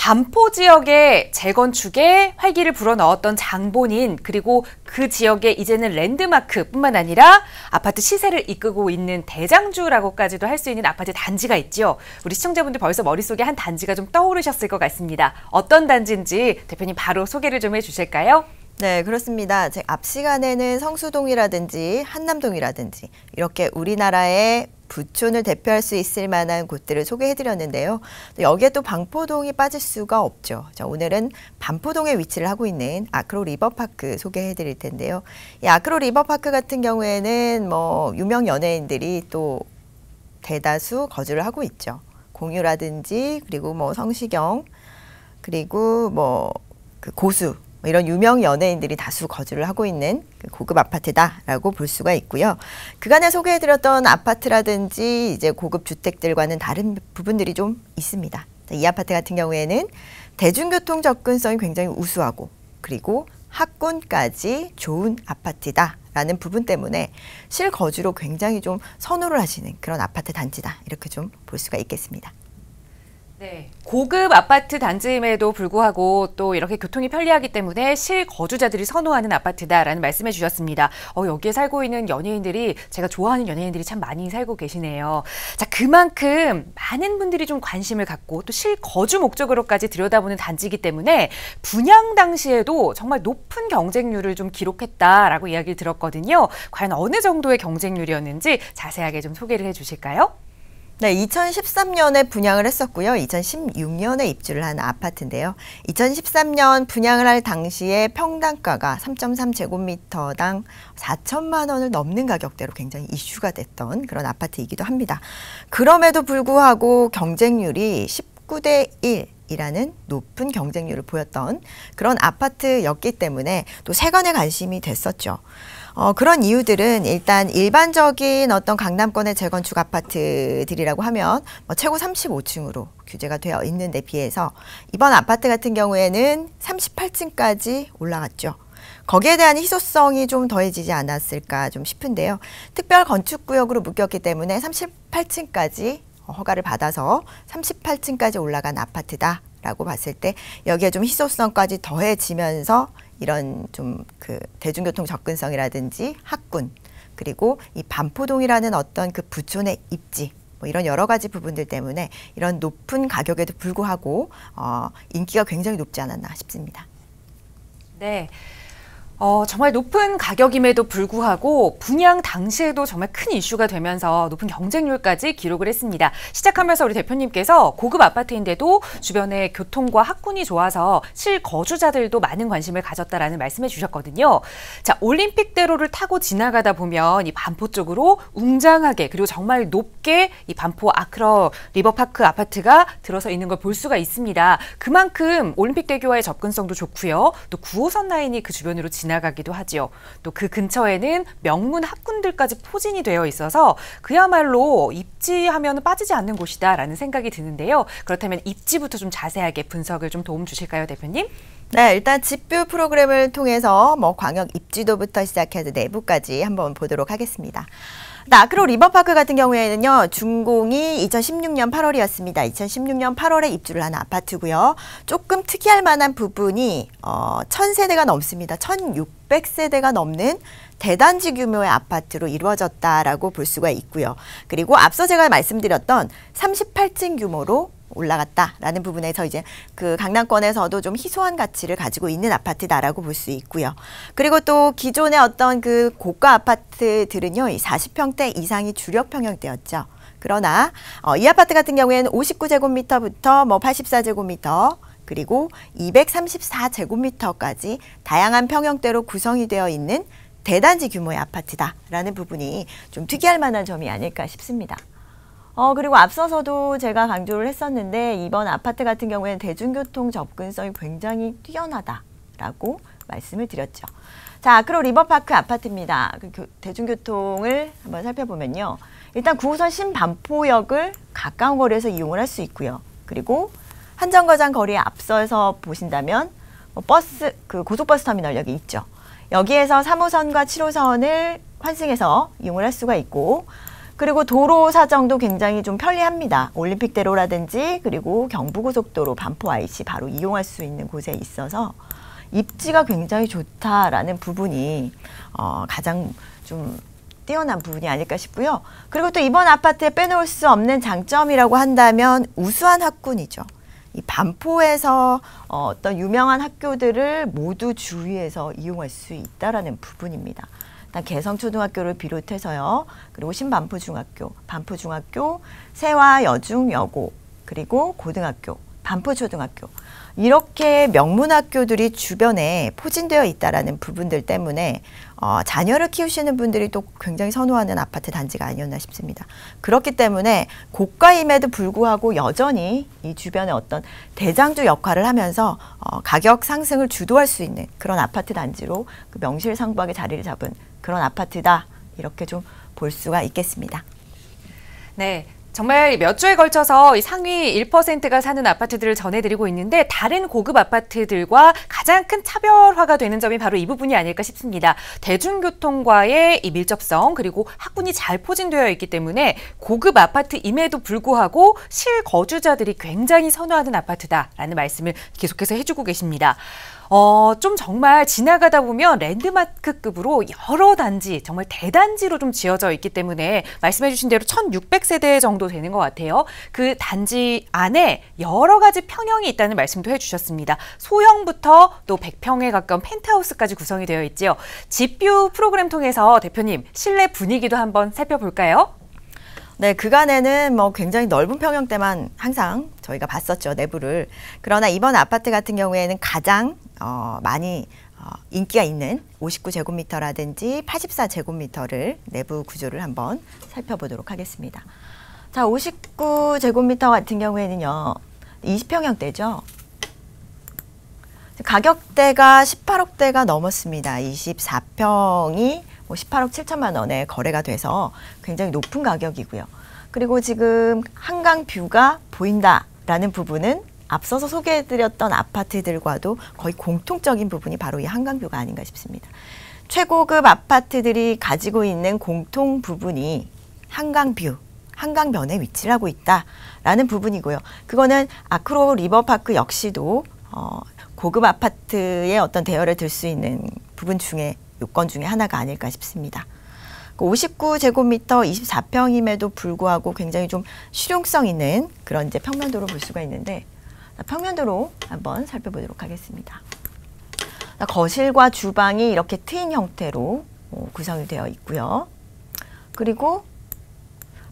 반포 지역의 재건축에 활기를 불어넣었던 장본인, 그리고 그 지역에 이제는 랜드마크뿐만 아니라 아파트 시세를 이끌고 있는 대장주라고까지도 할 수 있는 아파트 단지가 있죠. 우리 시청자분들 벌써 머릿속에 한 단지가 좀 떠오르셨을 것 같습니다. 어떤 단지인지 대표님 바로 소개를 좀 해주실까요? 네, 그렇습니다. 앞 시간에는 성수동이라든지 한남동이라든지 이렇게 우리나라의 부촌을 대표할 수 있을 만한 곳들을 소개해드렸는데요. 여기에 또 반포동이 빠질 수가 없죠. 자, 오늘은 반포동에 위치를 하고 있는 아크로 리버파크 소개해드릴 텐데요. 이 아크로 리버파크 같은 경우에는 유명 연예인들이 또 대다수 거주를 하고 있죠. 공유라든지 그리고 성시경 그리고 그 고수 이런 유명 연예인들이 다수 거주를 하고 있는 고급 아파트다라고 볼 수가 있고요. 그간에 소개해드렸던 아파트라든지 이제 고급 주택들과는 다른 부분들이 좀 있습니다. 이 아파트 같은 경우에는 대중교통 접근성이 굉장히 우수하고 그리고 학군까지 좋은 아파트다라는 부분 때문에 실거주로 굉장히 좀 선호를 하시는 그런 아파트 단지다 이렇게 좀 볼 수가 있겠습니다. 네, 고급 아파트 단지임에도 불구하고 또 이렇게 교통이 편리하기 때문에 실거주자들이 선호하는 아파트다라는 말씀해 주셨습니다. 여기에 살고 있는 연예인들이, 제가 좋아하는 연예인들이 참 많이 살고 계시네요. 자, 그만큼 많은 분들이 좀 관심을 갖고 또 실거주 목적으로까지 들여다보는 단지이기 때문에 분양 당시에도 정말 높은 경쟁률을 좀 기록했다라고 이야기를 들었거든요. 과연 어느 정도의 경쟁률이었는지 자세하게 좀 소개를 해 주실까요? 네, 2013년에 분양을 했었고요. 2016년에 입주를 한 아파트인데요. 2013년 분양을 할 당시에 평당가가 3.3제곱미터당 4천만 원을 넘는 가격대로 굉장히 이슈가 됐던 그런 아파트이기도 합니다. 그럼에도 불구하고 경쟁률이 19대 1. 이라는 높은 경쟁률을 보였던 그런 아파트였기 때문에 또 세간의 관심이 됐었죠. 그런 이유들은 일단 일반적인 어떤 강남권의 재건축 아파트들이라고 하면 최고 35층으로 규제가 되어 있는 데 비해서 이번 아파트 같은 경우에는 38층까지 올라갔죠. 거기에 대한 희소성이 좀 더해지지 않았을까 좀 싶은데요. 특별 건축구역으로 묶였기 때문에 38층까지 허가를 받아서 38층까지 올라간 아파트다라고 봤을 때 여기에 좀 희소성까지 더해지면서 이런 좀 그 대중교통 접근성이라든지 학군 그리고 이 반포동이라는 어떤 그 부촌의 입지 이런 여러 가지 부분들 때문에 이런 높은 가격에도 불구하고 인기가 굉장히 높지 않았나 싶습니다. 네. 정말 높은 가격임에도 불구하고 분양 당시에도 정말 큰 이슈가 되면서 높은 경쟁률까지 기록을 했습니다. 시작하면서 우리 대표님께서 고급 아파트인데도 주변에 교통과 학군이 좋아서 실거주자들도 많은 관심을 가졌다라는 말씀해 주셨거든요. 자, 올림픽대로를 타고 지나가다 보면 이 반포 쪽으로 웅장하게 그리고 정말 높게 이 반포 아크로 리버파크 아파트가 들어서 있는 걸 볼 수가 있습니다. 그만큼 올림픽대교와의 접근성도 좋고요. 또 9호선 라인이 그 주변으로 지나가기도 하죠. 또 그 근처에는 명문 학군들까지 포진이 되어 있어서 그야말로 입지하면 빠지지 않는 곳이다라는 생각이 드는데요. 그렇다면 입지부터 좀 자세하게 분석을 좀 도움 주실까요, 대표님? 네, 일단 집뷰 프로그램을 통해서 광역 입지도부터 시작해서 내부까지 한번 보도록 하겠습니다. 아크로 리버파크 같은 경우에는요, 준공이 2016년 8월이었습니다. 2016년 8월에 입주를 한 아파트고요. 조금 특이할 만한 부분이 1000세대가 넘습니다. 1600세대가 넘는 대단지 규모의 아파트로 이루어졌다라고 볼 수가 있고요. 그리고 앞서 제가 말씀드렸던 38층 규모로 올라갔다라는 부분에서 이제 그 강남권에서도 좀 희소한 가치를 가지고 있는 아파트다라고 볼 수 있고요. 그리고 또 기존의 어떤 그 고가 아파트들은요, 이 40평대 이상이 주력 평형대였죠. 그러나 이 아파트 같은 경우에는 59제곱미터부터 84제곱미터 그리고 234제곱미터까지 다양한 평형대로 구성이 되어 있는 대단지 규모의 아파트다라는 부분이 좀 특이할 만한 점이 아닐까 싶습니다. 그리고 앞서서도 제가 강조를 했었는데 이번 아파트 같은 경우에는 대중교통 접근성이 굉장히 뛰어나다라고 말씀을 드렸죠. 자, 아크로 리버파크 아파트입니다. 대중교통을 한번 살펴보면요. 일단 9호선 신반포역을 가까운 거리에서 이용을 할 수 있고요. 그리고 한정거장 거리에 앞서서 보신다면 고속버스 터미널 여기 있죠. 여기에서 3호선과 7호선을 환승해서 이용을 할 수가 있고 그리고 도로 사정도 굉장히 좀 편리합니다. 올림픽대로라든지 그리고 경부고속도로 반포 IC 바로 이용할 수 있는 곳에 있어서 입지가 굉장히 좋다라는 부분이 가장 좀 뛰어난 부분이 아닐까 싶고요. 그리고 또 이번 아파트에 빼놓을 수 없는 장점이라고 한다면 우수한 학군이죠. 이 반포에서 어떤 유명한 학교들을 모두 주위에서 이용할 수 있다라는 부분입니다. 일단 개성초등학교를 비롯해서요. 그리고 신반포중학교, 반포중학교, 세화여중여고, 그리고 고등학교, 반포초등학교 이렇게 명문학교들이 주변에 포진되어 있다라는 부분들 때문에 자녀를 키우시는 분들이 또 굉장히 선호하는 아파트 단지가 아니었나 싶습니다. 그렇기 때문에 고가임에도 불구하고 여전히 이 주변에 어떤 대장주 역할을 하면서 가격 상승을 주도할 수 있는 그런 아파트 단지로 그 명실상부하게 자리를 잡은 그런 아파트다. 이렇게 좀 볼 수가 있겠습니다. 네. 정말 몇 주에 걸쳐서 이 상위 1%가 사는 아파트들을 전해드리고 있는데 다른 고급 아파트들과 가장 큰 차별화가 되는 점이 바로 이 부분이 아닐까 싶습니다. 대중교통과의 이 밀접성 그리고 학군이 잘 포진되어 있기 때문에 고급 아파트임에도 불구하고 실거주자들이 굉장히 선호하는 아파트다라는 말씀을 계속해서 해주고 계십니다. 좀 정말 지나가다 보면 랜드마크급으로 여러 단지, 정말 대단지로 좀 지어져 있기 때문에 말씀해 주신 대로 1600세대 정도 되는 것 같아요. 그 단지 안에 여러 가지 평형이 있다는 말씀도 해주셨습니다. 소형부터 또 100평에 가까운 펜트하우스까지 구성이 되어 있지요. 집뷰 프로그램 통해서 대표님, 실내 분위기도 한번 살펴볼까요? 네, 그간에는 뭐 굉장히 넓은 평형대만 항상 저희가 봤었죠, 내부를. 그러나 이번 아파트 같은 경우에는 가장 많이 인기가 있는 59제곱미터라든지 84제곱미터를 내부 구조를 한번 살펴보도록 하겠습니다. 자, 59제곱미터 같은 경우에는요, 20평형대죠. 가격대가 18억대가 넘었습니다. 24평이 18억 7천만 원에 거래가 돼서 굉장히 높은 가격이고요. 그리고 지금 한강뷰가 보인다라는 부분은 앞서서 소개해드렸던 아파트들과도 거의 공통적인 부분이 바로 이 한강뷰가 아닌가 싶습니다. 최고급 아파트들이 가지고 있는 공통 부분이 한강뷰, 한강변에 위치를 하고 있다라는 부분이고요. 그거는 아크로 리버파크 역시도 고급 아파트의 어떤 대열을 들 수 있는 부분 중에 요건 중에 하나가 아닐까 싶습니다. 59제곱미터 24평임에도 불구하고 굉장히 좀 실용성 있는 그런 이제 평면도로 볼 수가 있는데 평면도로 한번 살펴보도록 하겠습니다. 거실과 주방이 이렇게 트인 형태로 구성이 되어 있고요. 그리고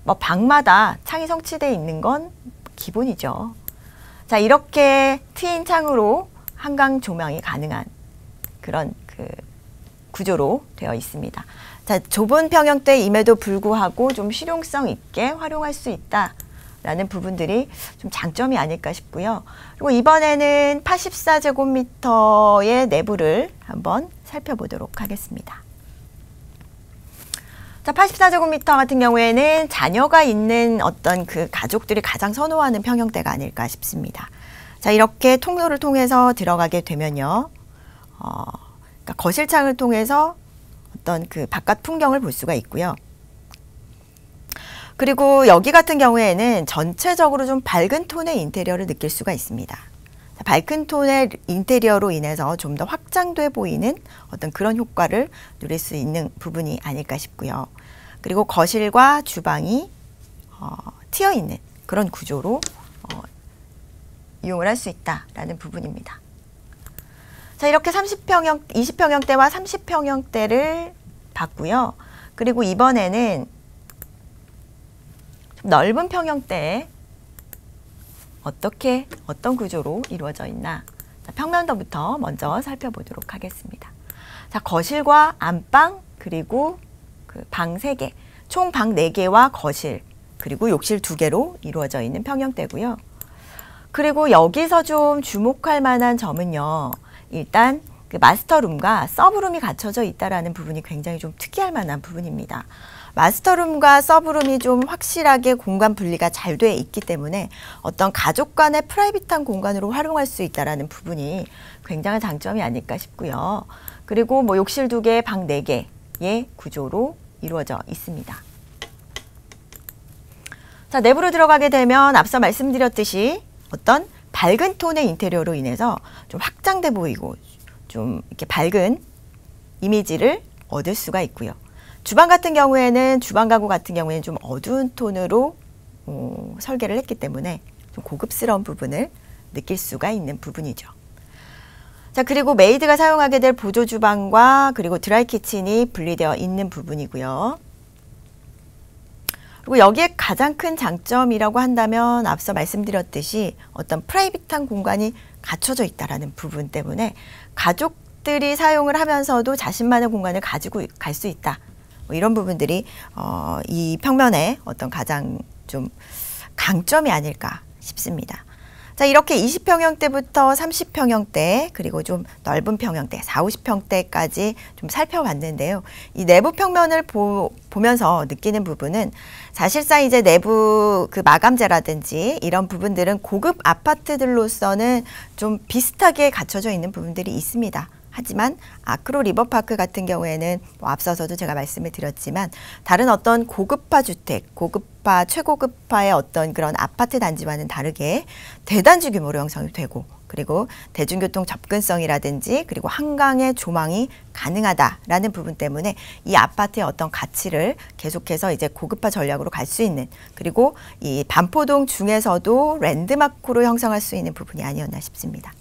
뭐 방마다 창이 성취되어 있는 건 기본이죠. 자, 이렇게 트인 창으로 한강 조명이 가능한 그런 구조로 되어 있습니다. 자, 좁은 평형대임에도 불구하고 좀 실용성 있게 활용할 수 있다라는 부분들이 좀 장점이 아닐까 싶고요. 그리고 이번에는 84제곱미터의 내부를 한번 살펴보도록 하겠습니다. 자, 84제곱미터 같은 경우에는 자녀가 있는 어떤 그 가족들이 가장 선호하는 평형대가 아닐까 싶습니다. 자, 이렇게 통로를 통해서 들어가게 되면요. 그러니까 거실창을 통해서 어떤 그 바깥 풍경을 볼 수가 있고요. 그리고 여기 같은 경우에는 전체적으로 좀 밝은 톤의 인테리어를 느낄 수가 있습니다. 밝은 톤의 인테리어로 인해서 좀 더 확장돼 보이는 어떤 그런 효과를 누릴 수 있는 부분이 아닐까 싶고요. 그리고 거실과 주방이 트여 있는 그런 구조로 이용을 할 수 있다라는 부분입니다. 자, 이렇게 20평형대와 30평형대를 봤고요. 그리고 이번에는 좀 넓은 평형대에 어떤 구조로 이루어져 있나. 자, 평면도부터 먼저 살펴보도록 하겠습니다. 자, 거실과 안방 그리고 그 방 3개, 총 방 4개와 거실 그리고 욕실 2개로 이루어져 있는 평형대고요. 그리고 여기서 좀 주목할 만한 점은요. 일단 그 마스터룸과 서브룸이 갖춰져 있다는 부분이 굉장히 좀 특이할 만한 부분입니다. 마스터룸과 서브룸이 좀 확실하게 공간 분리가 잘 돼 있기 때문에 어떤 가족 간의 프라이빗한 공간으로 활용할 수 있다는 부분이 굉장한 장점이 아닐까 싶고요. 그리고 뭐 욕실 2개, 방 4개의 구조로 이루어져 있습니다. 자, 내부로 들어가게 되면 앞서 말씀드렸듯이 어떤 밝은 톤의 인테리어로 인해서 좀 확장돼 보이고 좀 이렇게 밝은 이미지를 얻을 수가 있고요. 주방 같은 경우에는 주방 가구 같은 경우에는 좀 어두운 톤으로 설계를 했기 때문에 좀 고급스러운 부분을 느낄 수가 있는 부분이죠. 자, 그리고 메이드가 사용하게 될 보조 주방과 그리고 드라이 키친이 분리되어 있는 부분이고요. 그리고 여기에 가장 큰 장점이라고 한다면 앞서 말씀드렸듯이 어떤 프라이빗한 공간이 갖춰져 있다는 부분 때문에 가족들이 사용을 하면서도 자신만의 공간을 가지고 갈 수 있다. 뭐 이런 부분들이 이 평면의 어떤 가장 좀 강점이 아닐까 싶습니다. 자, 이렇게 20평형대부터 30평형대 그리고 좀 넓은 평형대 40~50평대까지 좀 살펴봤는데요. 이 내부 평면을 보면서 느끼는 부분은 사실상 이제 내부 그 마감재라든지 이런 부분들은 고급 아파트들로서는 좀 비슷하게 갖춰져 있는 부분들이 있습니다. 하지만 아크로 리버파크 같은 경우에는 뭐 앞서서도 제가 말씀을 드렸지만 다른 어떤 고급화 주택, 고급화, 최고급화의 어떤 그런 아파트 단지와는 다르게 대단지 규모로 형성이 되고 그리고 대중교통 접근성이라든지 그리고 한강의 조망이 가능하다라는 부분 때문에 이 아파트의 어떤 가치를 계속해서 이제 고급화 전략으로 갈 수 있는 그리고 이 반포동 중에서도 랜드마크로 형성할 수 있는 부분이 아니었나 싶습니다.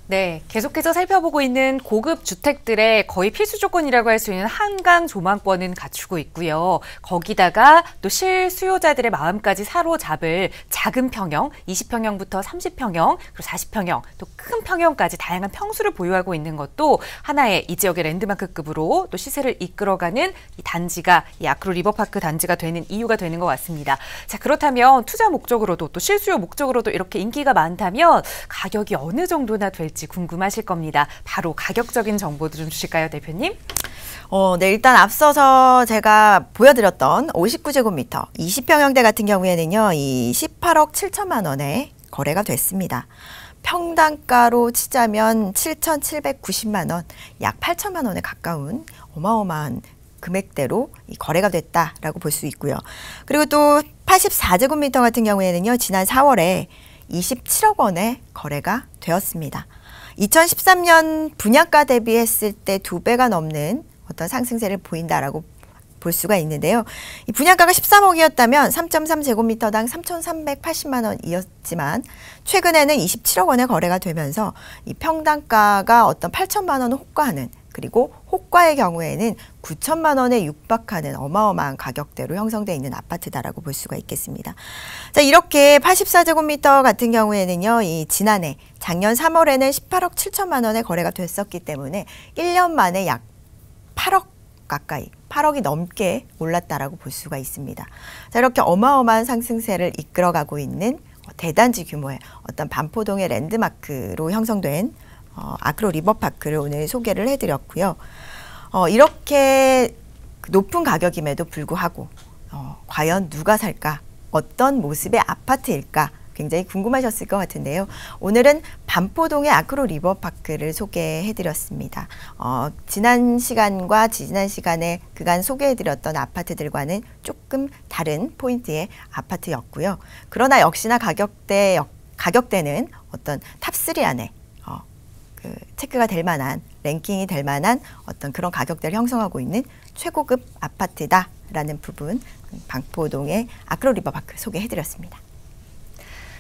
네, 계속해서 살펴보고 있는 고급 주택들의 거의 필수 조건이라고 할 수 있는 한강 조망권은 갖추고 있고요. 거기다가 또 실수요자들의 마음까지 사로잡을 작은 평형, 20평형부터 30평형, 그리고 40평형, 또 큰 평형까지 다양한 평수를 보유하고 있는 것도 하나의 이 지역의 랜드마크급으로 또 시세를 이끌어가는 이 단지가 이 아크로 리버파크 단지가 되는 이유가 되는 것 같습니다. 자, 그렇다면 투자 목적으로도 또 실수요 목적으로도 이렇게 인기가 많다면 가격이 어느 정도나 될지 궁금하실 겁니다. 바로 가격적인 정보도 좀 주실까요, 대표님? 네, 일단 앞서서 제가 보여드렸던 59제곱미터 20평형대 같은 경우에는요, 이 18억 7천만 원에 거래가 됐습니다. 평당가로 치자면 7,790만 원, 약 8천만 원에 가까운 어마어마한 금액대로 이 거래가 됐다라고 볼 수 있고요. 그리고 또 84제곱미터 같은 경우에는요, 지난 4월에 27억 원에 거래가 되었습니다. 2013년 분양가 대비했을 때 2배가 넘는 어떤 상승세를 보인다라고 볼 수가 있는데요. 이 분양가가 13억이었다면 3.3제곱미터당 3,380만 원이었지만 최근에는 27억 원에 거래가 되면서 이 평당가가 어떤 8천만 원을 호가하는 그리고 호가의 경우에는 9천만 원에 육박하는 어마어마한 가격대로 형성되어 있는 아파트다라고 볼 수가 있겠습니다. 자, 이렇게 84제곱미터 같은 경우에는요, 이 지난해 작년 3월에는 18억 7천만 원에 거래가 됐었기 때문에 1년 만에 약 8억 가까이 8억이 넘게 올랐다라고 볼 수가 있습니다. 자, 이렇게 어마어마한 상승세를 이끌어가고 있는 대단지 규모의 어떤 반포동의 랜드마크로 형성된 아크로 리버파크를 오늘 소개를 해드렸고요. 이렇게 높은 가격임에도 불구하고 과연 누가 살까? 어떤 모습의 아파트일까? 굉장히 궁금하셨을 것 같은데요. 오늘은 반포동의 아크로 리버파크를 소개해드렸습니다. 지난 시간과 지난 시간에 그간 소개해드렸던 아파트들과는 조금 다른 포인트의 아파트였고요. 그러나 역시나 가격대는 어떤 탑3 안에 체크가 될 만한, 랭킹이 될 만한 어떤 그런 가격대를 형성하고 있는 최고급 아파트다라는 부분, 반포동의 아크로 리버파크 소개해드렸습니다.